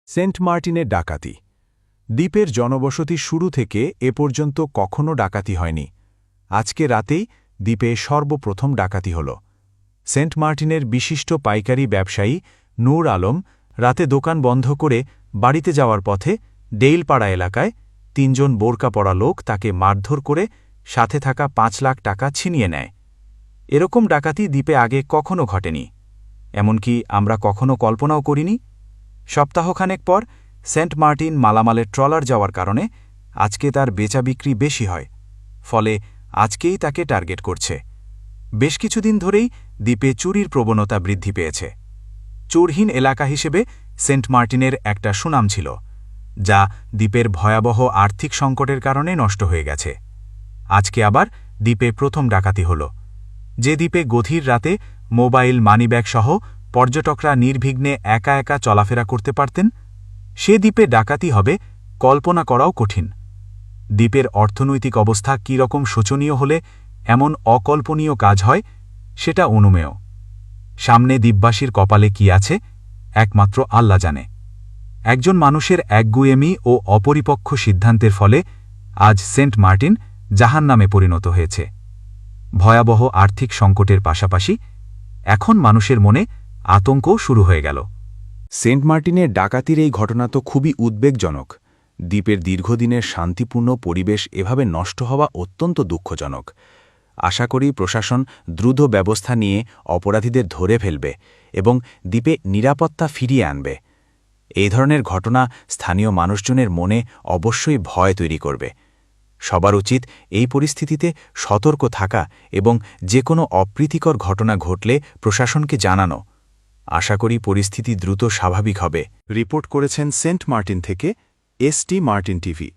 Saint মার্টিনের ডাকাতি। দ্বীপের জনবসতি শুরু থেকে এ পর্যন্ত কখনো ডাকাতি হয়নি। আজকে রাতেই দ্বীপে সর্বপ্রথম ডাকাতি হল। সেন্ট মার্টিনের বিশিষ্ট পাইকারি ব্যবসায়ী নূর আলম রাতে দোকান বন্ধ করে বাড়িতে যাওয়ার পথে ডেইলপাড়া এলাকায় ৩ জন বোরকা পরা লোক তাকে মারধর করে সাথে থাকা ৫ লাখ টাকা ছিনিয়ে নেয়। এরকম ডাকাতি দ্বীপে আগে কখনো ঘটেনি, এমনকি আমরা কখনো কল্পনাও করিনি। সপ্তাহখানেক পর সেন্ট মার্টিন মালামালের ট্রলার যাওয়ার কারণে আজকে তার বেচা বিক্রি বেশি হয়, ফলে আজকেই তাকে টার্গেট করছে। বেশ কিছুদিন ধরেই দ্বীপে চুরির প্রবণতা বৃদ্ধি পেয়েছে। চোরহীন এলাকা হিসেবে সেন্ট মার্টিনের একটা সুনাম ছিল, যা দ্বীপের ভয়াবহ আর্থিক সংকটের কারণে নষ্ট হয়ে গেছে। আজকে আবার দ্বীপে প্রথম ডাকাতি হল। যে দ্বীপে গভীর রাতে মোবাইল, মানিব্যাগ সহ পর্যটকরা নির্বিঘ্নে একা একা চলাফেরা করতে পারতেন, সে দ্বীপে ডাকাতি হবে কল্পনা করাও কঠিন। দ্বীপের অর্থনৈতিক অবস্থা কী রকম শোচনীয় হলে এমন অকল্পনীয় কাজ হয়, সেটা অনুমেয়। সামনে দ্বীপবাসীর কপালে কি আছে, একমাত্র আল্লাহ জানে। একজন মানুষের একগুঁয়েমি ও অপরিপক্ষ সিদ্ধান্তের ফলে আজ সেন্ট মার্টিন জাহান্নামে পরিণত হয়েছে। ভয়াবহ আর্থিক সংকটের পাশাপাশি এখন মানুষের মনে আতঙ্কও শুরু হয়ে গেল। সেন্ট মার্টিনের ডাকাতির এই ঘটনা তো খুবই উদ্বেগজনক। দ্বীপের দীর্ঘদিনের শান্তিপূর্ণ পরিবেশ এভাবে নষ্ট হওয়া অত্যন্ত দুঃখজনক। আশা করি প্রশাসন দ্রুত ব্যবস্থা নিয়ে অপরাধীদের ধরে ফেলবে এবং দ্বীপে নিরাপত্তা ফিরিয়ে আনবে। এই ধরনের ঘটনা স্থানীয় মানুষজনের মনে অবশ্যই ভয় তৈরি করবে। সবার উচিত এই পরিস্থিতিতে সতর্ক থাকা এবং যে কোনো অপ্রীতিকর ঘটনা ঘটলে প্রশাসনকে জানানো। আশা করি পরিস্থিতি দ্রুত স্বাভাবিক হবে। রিপোর্ট করেছেন সেন্ট মার্টিন থেকে এসটি মার্টিন টিভি।